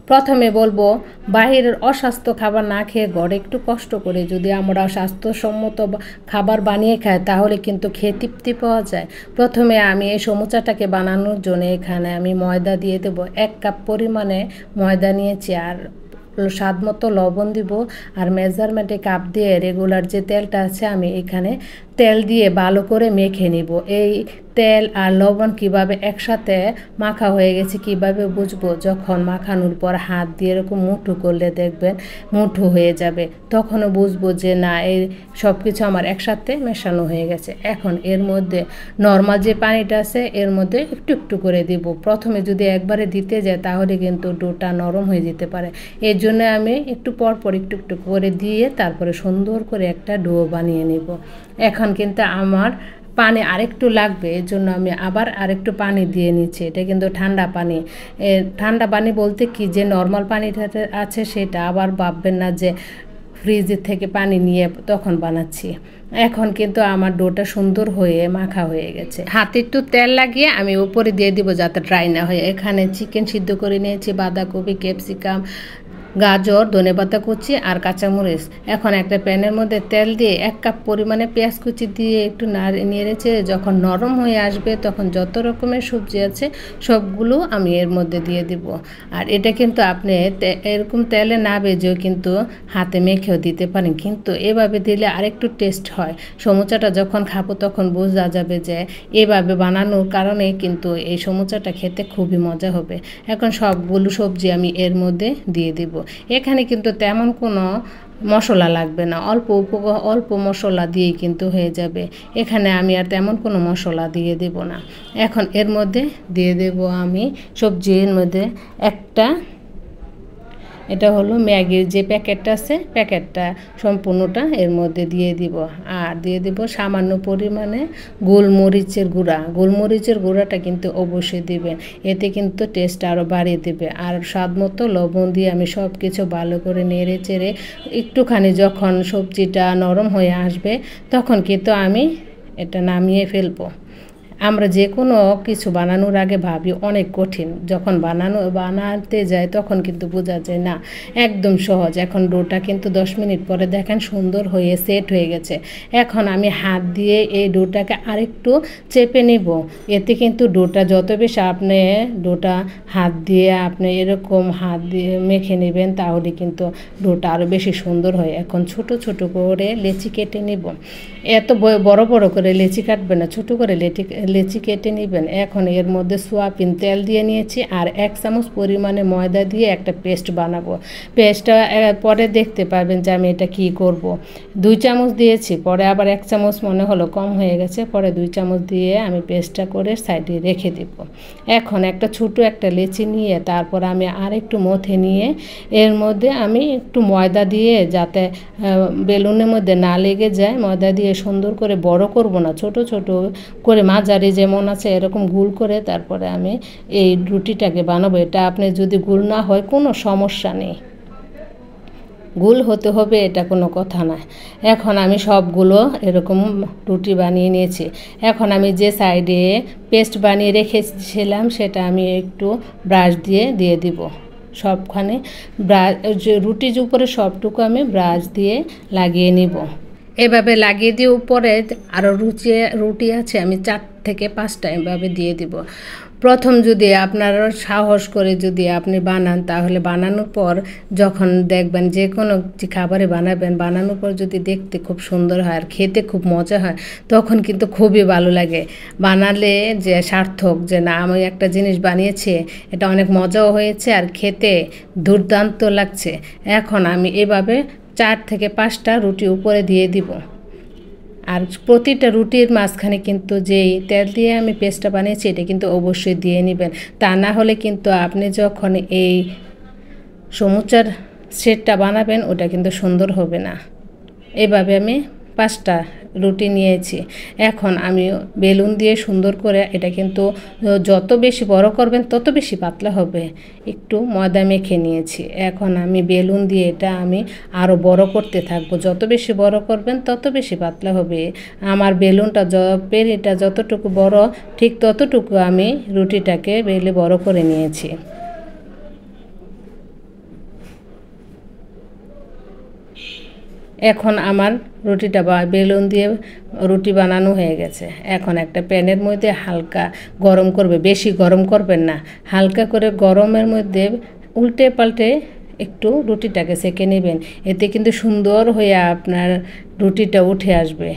প্রথমে বলবো বাহিরের অস্বাস্থ্য খাবার না খেয়ে ঘরে একটু কষ্ট করে যদি আমরা স্বাস্থ্যসম্মত খাবার বানিয়ে খাই তাহলে কিন্তু খেয়ে তৃপ্তি পাওয়া যায়। প্রথমে আমি এই সমুচাটাকে বানানোর জন্য এখানে আমি ময়দা দিয়ে দেবো। 1 কাপ পরিমাণে ময়দা নিয়েছি, আর স্বাদ মতো লবণ দিব, আর মেজারমেন্টে কাপ দিয়ে রেগুলার যে তেলটা আছে আমি এখানে তেল দিয়ে ভালো করে মেখে নিব। এই তেল আর লবণ কিভাবে একসাথে মাখা হয়ে গেছে কিভাবে বুঝবো, যখন মাখানোর পর হাত দিয়ে এরকম মুঠো করলে দেখবেন মুঠো হয়ে যাবে, তখনও বুঝবো যে না এই সব কিছু আমার একসাথে মেশানো হয়ে গেছে। এখন এর মধ্যে নর্মাল যে পানিটা আছে এর মধ্যে একটু একটু করে দিব। প্রথমে যদি একবারে দিতে যায় তাহলে কিন্তু ডোটা নরম হয়ে যেতে পারে, এর জন্য আমি একটু পরপর একটু একটু করে দিয়ে তারপরে সুন্দর করে একটা ডো বানিয়ে নেব। এখন কিন্তু আমার পানি আরেকটু লাগবে, এর জন্য আমি আবার আরেকটু পানি দিয়ে নিচ্ছি। এটা কিন্তু ঠান্ডা পানি। ঠান্ডা পানি বলতে কি, যে নর্মাল পানিটা আছে সেটা আবার ভাববেন না যে ফ্রিজের থেকে পানি নিয়ে তখন বানাচ্ছি। এখন কিন্তু আমার ডোটা সুন্দর হয়ে মাখা হয়ে গেছে। হাতে একটু তেল লাগিয়ে আমি উপরে দিয়ে দিব যাতে ড্রাই না হয়। এখানে চিকেন সিদ্ধ করে নিয়েছি, বাঁধাকপি, ক্যাপসিকাম, গাজর, ধনেপাতা কুচি আর কাঁচামরিচ। এখন একটা প্যানের মধ্যে তেল দিয়ে 1 কাপ পরিমাণে পেঁয়াজ কুচি দিয়ে একটু নেড়েচে যখন নরম হয়ে আসবে তখন যত রকমের সবজি আছে সবগুলো আমি এর মধ্যে দিয়ে দিব। আর এটা কিন্তু আপনি এরকম তেলে না ভেজেও কিন্তু হাতে মেখেও দিতে পারেন, কিন্তু এভাবে দিলে আরেকটু টেস্ট হয়। সমুচাটা যখন খাবো তখন বোঝা যাবে যে এভাবে বানানোর কারণে কিন্তু এই সমুচাটা খেতে খুবই মজা হবে। এখন সবগুলো সবজি আমি এর মধ্যে দিয়ে দিব। এখানে কিন্তু তেমন কোনো মশলা লাগবে না, অল্প মশলা দিয়েই কিন্তু হয়ে যাবে। এখানে আমি আর তেমন কোনো মশলা দিয়ে দেব না। এখন এর মধ্যে দিয়ে দেব আমি সবজির মধ্যে একটা, এটা হলো ম্যাগির যে প্যাকেটটা আছে প্যাকেটটা সম্পূর্ণটা এর মধ্যে দিয়ে দিব। আর দিয়ে দিব সামান্য পরিমাণে গোলমরিচের গুঁড়া। গোলমরিচের গুঁড়াটা কিন্তু অবশ্যই দিবেন, এতে কিন্তু টেস্ট আরও বাড়িয়ে দেবে। আর স্বাদ মতো লবণ দিয়ে আমি সব কিছু ভালো করে নেড়ে চেড়ে একটুখানি যখন সবজিটা নরম হয়ে আসবে তখন কিন্তু আমি এটা নামিয়ে ফেলবো। আমরা যে কোনো কিছু বানানোর আগে ভাবি অনেক কঠিন, যখন বানাতে যাই তখন কিন্তু বোঝা যায় না একদম সহজ। এখন ডোটা কিন্তু 10 মিনিট পরে দেখেন সুন্দর হয়ে সেট হয়ে গেছে। এখন আমি হাত দিয়ে এই ডোটাকে আরেকটু চেপে নিব। এতে কিন্তু ডোটা যত বেশি আপনি ডোটা হাত দিয়ে আপনি এরকম হাত দিয়ে মেখে নেবেন তাহলে কিন্তু ডোটা আরও বেশি সুন্দর হয়। এখন ছোট ছোট করে লেচি কেটে নিব। এত বড় বড় করে লেচি কাটবে না, ছোট করে লেচি কেটে নেবেন। এখন এর মধ্যে সোয়াবিন তেল দিয়ে নিয়েছি আর 1 চামচ পরিমাণে ময়দা দিয়ে একটা পেস্ট বানাবো। পেস্টটা পরে দেখতে পাবেন যে আমি এটা কি করব। 2 চামচ দিয়েছি, পরে আবার 1 চামচ মনে হলো কম হয়ে গেছে, পরে 2 চামচ দিয়ে আমি পেস্টটা করে সাইডে রেখে দেব। এখন একটা ছোট একটা লেচি নিয়ে তারপর আমি আর একটু মথে নিয়ে এর মধ্যে আমি একটু ময়দা দিয়ে, যাতে বেলুনের মধ্যে না লেগে যায়, ময়দা দিয়ে সুন্দর করে বড় করব না, ছোট ছোট করে মাঝারি যেমন আছে এরকম গোল করে তারপরে আমি এই রুটিটাকে বানাবো। এটা আপনি যদি গোল না হয় কোনো সমস্যা নেই, গোল হতে হবে এটা কোনো কথা না। এখন আমি সবগুলো এরকম রুটি বানিয়ে নিয়েছি। এখন আমি যে সাইডে পেস্ট বানিয়ে রেখেছিলাম সেটা আমি একটু ব্রাশ দিয়ে দিব সবখানে। রুটির উপরে সবটুকু আমি ব্রাশ দিয়ে লাগিয়ে নিব। এভাবে লাগিয়ে দিয়ে উপরে আরও রুটি আছে আমি 4 থেকে 5টা এভাবে দিয়ে দিব। প্রথম যদি আপনারা সাহস করে যদি আপনি বানান তাহলে বানানোর পর যখন দেখবেন যে কোনো খাবারে বানাবেন, বানানোর পর যদি দেখতে খুব সুন্দর হয় আর খেতে খুব মজা হয় তখন কিন্তু খুবই ভালো লাগে। বানালে যে সার্থক যে না আমি একটা জিনিস বানিয়েছি, এটা অনেক মজাও হয়েছে আর খেতে দুর্দান্ত লাগছে। এখন আমি এভাবে 4 থেকে 5টা রুটি উপরে দিয়ে দিব। আর প্রতিটা রুটির মাঝখানে কিন্তু যেই তেল দিয়ে আমি পেস্টটা বানিয়েছি এটা কিন্তু অবশ্যই দিয়ে নেবেন, তা না হলে কিন্তু আপনি যখন এই সমুচার সেটটা বানাবেন ওটা কিন্তু সুন্দর হবে না। এভাবে আমি 5টা রুটি নিয়েছি। এখন আমি বেলুন দিয়ে সুন্দর করে, এটা কিন্তু যত বেশি বড় করবেন তত বেশি পাতলা হবে, একটু ময়দা মেখে নিয়েছি। এখন আমি বেলুন দিয়ে এটা আমি আরও বড় করতে থাকবো, যত বেশি বড় করবেন তত বেশি পাতলা হবে। আমার বেলুনটা পেরিটা যতটুকু বড় ঠিক ততটুকু আমি রুটিটাকে বেলে বড় করে নিয়েছি। এখন আমার রুটিটা বেলুন দিয়ে রুটি বানানো হয়ে গেছে। এখন একটা প্যানের মধ্যে হালকা গরম করবে, বেশি গরম করবেন না, হালকা করে গরমের মধ্যে উল্টে পাল্টে একটু রুটিটাকে সেঁকে নেবেন। এতে কিন্তু সুন্দর হয়ে আপনার রুটিটা উঠে আসবে।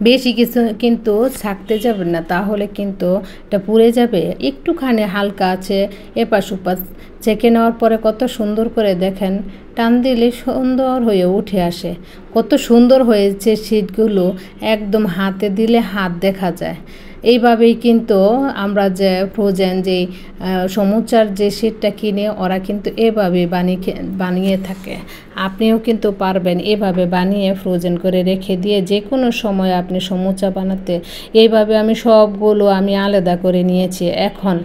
বেশি কিছু কিন্তু ছাকতে যাবেন না, তাহলে কিন্তু এটা পুড়ে যাবে। একটুখানি হালকা আছে এপাশ ওপাশ ছেঁকে নেওয়ার পরে কত সুন্দর করে দেখেন টান দিলে সুন্দর হয়ে উঠে আসে। কত সুন্দর হয়েছে শীটগুলো, একদম হাতে দিলে হাত দেখা যায়। এইভাবেই কিন্তু আমরা যে ফ্রোজেন যে সমুচার যে শীটটা কিনে ওরা কিন্তু এভাবে বানিয়ে থাকে। আপনিও কিন্তু পারবেন এভাবে বানিয়ে ফ্রোজেন করে রেখে দিয়ে যে কোনো সময় আপনি সমুচা বানাতে। এইভাবে আমি সবগুলো আলাদা করে নিয়েছি। এখন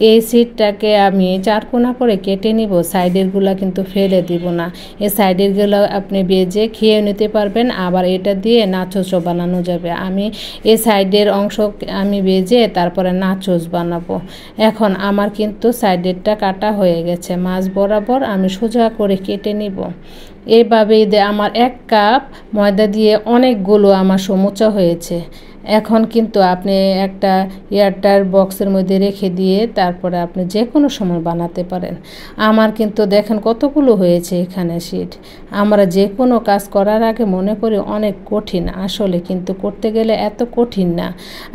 এই শীটটাকে আমি চারকোনা করে কেটে নিব, সাইডেরগুলো কিন্তু ফেলে দিব না। এই সাইডেরগুলো আপনি ভেজে খেয়ে নিতে পারবেন, আবার এটা দিয়ে নাচোসও বানানো যাবে। আমি এই সাইডের অংশ আমি ভেজে তারপরে নাচোস বানাবো। এখন আমার কিন্তু সাইডেরটা কাটা হয়ে গেছে, মাছ বরাবর আমি সোজা করে কেটে নিব। এইভাবেই আমার 1 কাপ ময়দা দিয়ে অনেকগুলো আমার সমুচা হয়েছে। এখন কিন্তু আপনি একটা এয়ারটাইট বক্সের মধ্যে রেখে দিয়ে তারপরে আপনি যে কোনো সময় বানাতে পারেন। আমার কিন্তু দেখেন কতগুলো হয়েছে এখানে শীট। আমরা যে কোনো কাজ করার আগে মনে করি অনেক কঠিন, আসলে কিন্তু করতে গেলে এত কঠিন না।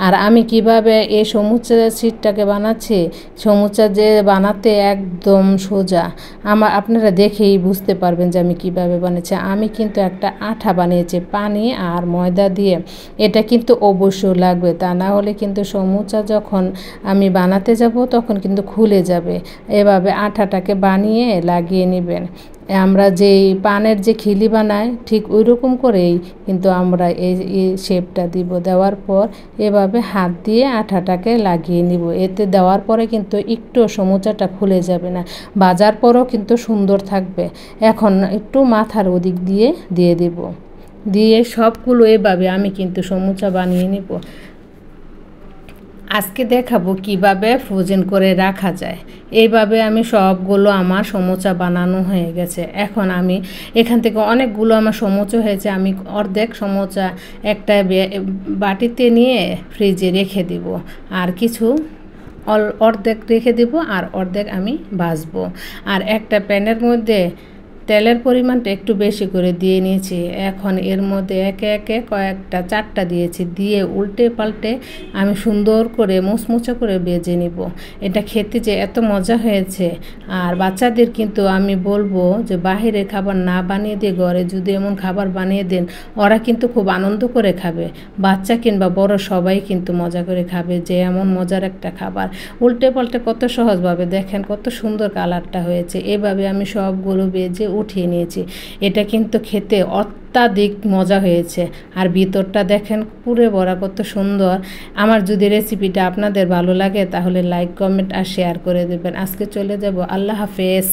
আর আমি কিভাবে এই সমুচা শীটটাকে বানাচ্ছি, সমুচা যে বানাতে একদম সোজা, আপনারা দেখেই বুঝতে পারবেন যে আমি কিভাবে বানিয়েছি। আমি কিন্তু একটা আঠা বানিয়েছি পানি আর ময়দা দিয়ে। এটা কিন্তু অবশ্যই লাগবে, তা না হলে কিন্তু সমুচা যখন আমি বানাতে যাব তখন কিন্তু খুলে যাবে। এভাবে আঠাটাকে বানিয়ে লাগিয়ে নেবেন। আমরা যেই পানের যে খিলি বানাই ঠিক ওই রকম করেই কিন্তু আমরা এই শেপটা দিব। দেওয়ার পর এভাবে হাত দিয়ে আঠাটাকে লাগিয়ে নিব। এতে দেওয়ার পরে কিন্তু একটু সমুচাটা খুলে যাবে না, ভাজার পরও কিন্তু সুন্দর থাকবে। এখন একটু মাথার ওদিক দিয়ে দেব, দিয়ে সবগুলো এভাবে আমি কিন্তু সমুচা বানিয়ে নিব। আজকে দেখাবো কিভাবে ফ্রোজেন করে রাখা যায়। এইভাবে আমি সবগুলো আমার সমুচা বানানো হয়ে গেছে। এখন আমি এখান থেকে অনেকগুলো আমার সমুচা হয়েছে, আমি অর্ধেক সমুচা একটা বাটিতে নিয়ে ফ্রিজে রেখে দিব, আর কিছু অর্ধেক রেখে দিব আর অর্ধেক আমি ভাজবো। আর একটা প্যানের মধ্যে তেলের পরিমাণটা একটু বেশি করে দিয়ে নিয়েছি। এখন এর মধ্যে একে একে কয়েকটা 4টা দিয়েছি, দিয়ে উল্টে পাল্টে আমি সুন্দর করে মুচমুচে করে ভেজে নিব। এটা খেতে যে এত মজা হয়েছে। আর বাচ্চাদের কিন্তু আমি বলবো যে বাহিরের খাবার না বানিয়ে দিয়ে ঘরে যদি এমন খাবার বানিয়ে দেন, ওরা কিন্তু খুব আনন্দ করে খাবে। বাচ্চা কিংবা বড় সবাই কিন্তু মজা করে খাবে যে এমন মজার একটা খাবার। উল্টে পাল্টে কত সহজভাবে দেখেন কত সুন্দর কালারটা হয়েছে। এভাবে আমি সবগুলো ভেজে উঠিয়ে নিয়েছি। এটা কিন্তু খেতে অত্যাধিক মজা হয়েছে। আর ভিতরটা দেখেন পুরে ভরা কত সুন্দর। আমার যদি রেসিপিটা আপনাদের ভালো লাগে তাহলে লাইক কমেন্ট আর শেয়ার করে দেবেন। আজকে চলে যাব, আল্লাহ হাফেজ।